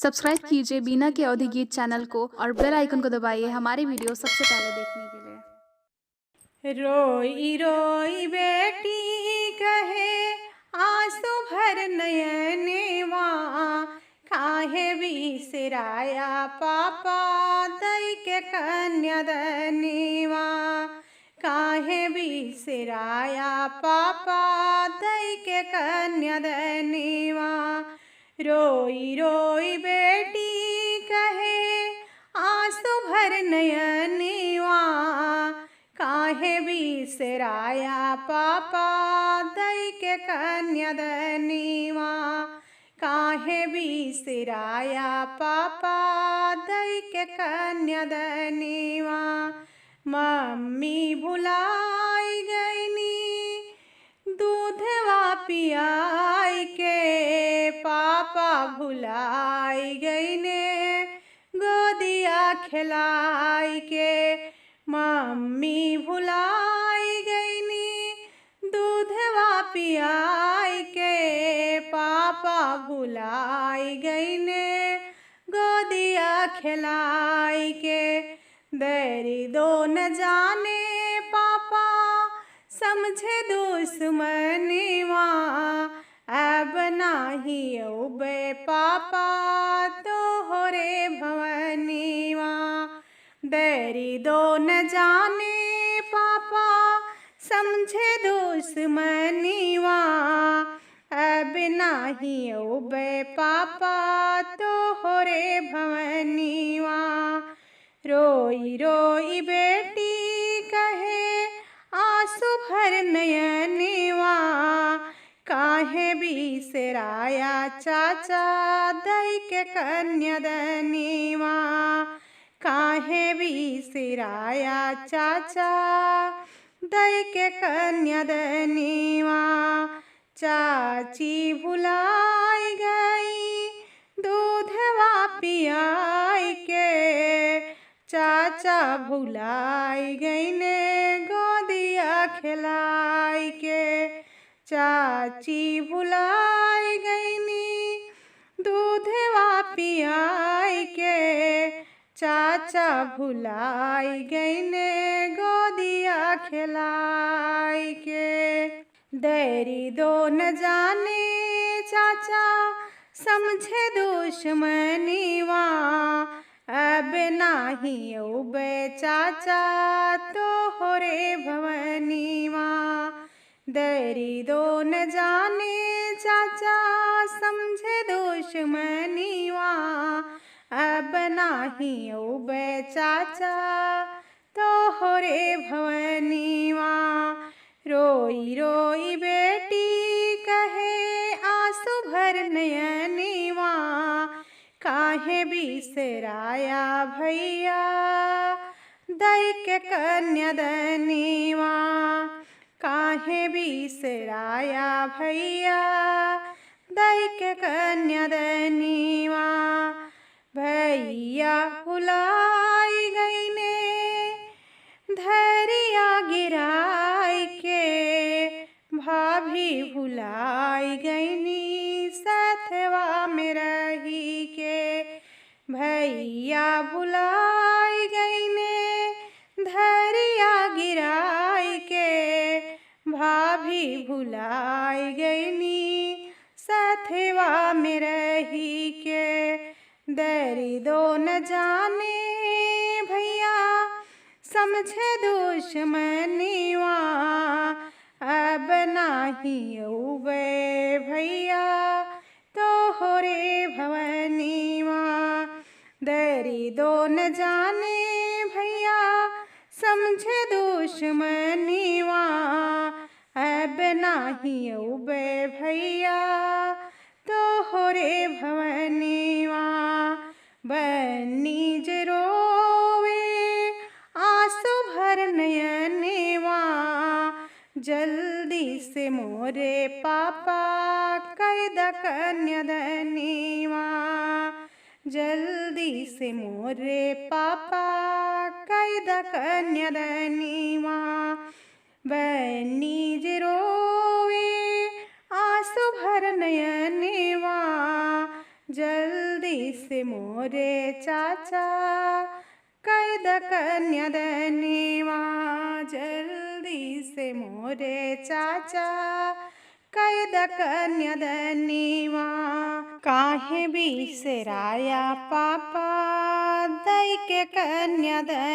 Subscribe कीजिए बीना के अवधि गीत चैनल को और बेल आइकन को दबाइए हमारी वीडियो सबसे पहले देखने के लिए। रोई रोई बेटी कहे आंसू भर नयनवा, काहे बिसराया पापा दई के कन्यादनवा, काहे बिसराया पापा दई के कन्यादनवा। रोई रोई बेटी कहे आंसू भर नयनवा, काहे बिसराया पापा दई के कन्यादनवा, काहे बिसराया पापा दई के कन्यादनवा। मम्मी भुलाई गईनी दूधवा पियाई के, पापा भुलाई गईने गोदिया खिलाई के। मम्मी भुलाई गईनी दूधवा पियाई के, पापा भुलाई गईने गोदिया खिलाई के। दरी दो न जाने पापा समझे दुश्मनवा, अब नाही औबे पापा तोहरे भवनवा। दरी दो न जाने पापा समझे दुश्मनवा, अब नाही औबे पापा तोहरे भवनवा। रोई रोई बेटी कहे आंसू भर नयनवा, काहे बिसराया चाचा दई के कन्यादनवा, काहे बिसराया चाचा दई के कन्यादनवा। चाची भुलाई गई दूधवा पियाई के, चाचा भुलाई गईने गोदिया खिलाई के। चाची भुलाई गईनी दूधवा पियाई के, चाचा भुलाई गईने गोदिया खिलाई के। दरी दो न जाने चाचा समझे दुश्मनवा, अब नाही औबे चाचा तोहरे भवनवा। दरी दो न जाने चाचा समझे दुश्मनवा, अब नाही औबे चाचा तोहरे भवनवा। रोई रोई बेटी कहे आंसू भर नयनवा, काहे बिसराया भैया दई के कन्यादनवा, काहे बिसराया भैया दई के कन्यादनवा। भैया भुलाई गईने धरिया गिराई के, भाभी भुलाई गईनी साथवा में रही के। भैया भुलाई गईने धरिया गिराई के, भाभी भुलाई गईनी साथवा में रही के। दरी दो न जाने भैया समझे दुश्मनवा, अब नाही औबे भैया तोहरे भवनवा। दरी दो न जाने भैया समझे दुश्मनवा, अब नाही औबे भैया तोहरे भवनवा। बन्नी जे रोवे आंसू भर नयनवा, जल्दी से मोरे पापा कैदा कन्यादनवा, जल्दी से मोरे पापा कैदा कन्यादनवा। बन्नी जे रोवे आंसू भर नयनवा, जल्दी से मोरे चाचा कैद कन्यादनीवा, जल्दी से मोरे चाचा कैद कन्यादनीवा। काहे बिसराया पापा दै के कन्यादनीवा।